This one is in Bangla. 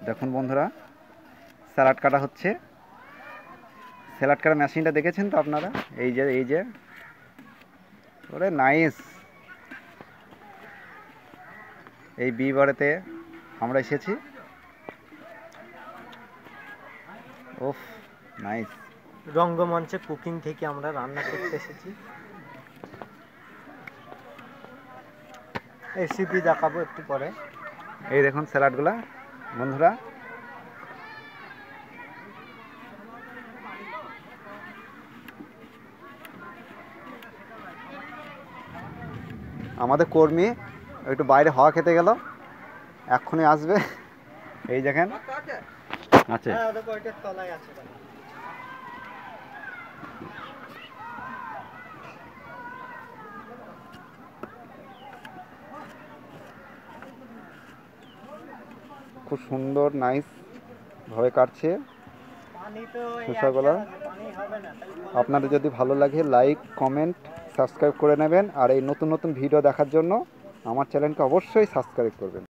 দেখুন বন্ধুরা, স্যালাড কাটা হচ্ছে। স্যালাড কাটা মেশিনটা দেখেছেন তো আপনারা? এই যে ওরে নাইস। এই বিয়েবাড়িতে আমরা এসেছি। ওফ, নাইস। রঙ্গমঞ্চে কুকিং থেকে আমরা রান্না করতে এসেছি। রেসিপি দেখাবো একটু পরে। এই দেখুন স্যালাডগুলা বন্ধুরা। আমাদের কর্মী একটু বাইরে হাওয়া খেতে গেল, এক্ষুনি আসবে। এই দেখেন আছে। খুব সুন্দর নাইস ভাবে কাটছে শসাগুলো। আপনাদের যদি ভালো লাগে লাইক কমেন্ট সাবস্ক্রাইব করে নেবেন, আর এই নতুন নতুন ভিডিও দেখার জন্য আমার চ্যানেলকে অবশ্যই সাবস্ক্রাইব করবেন।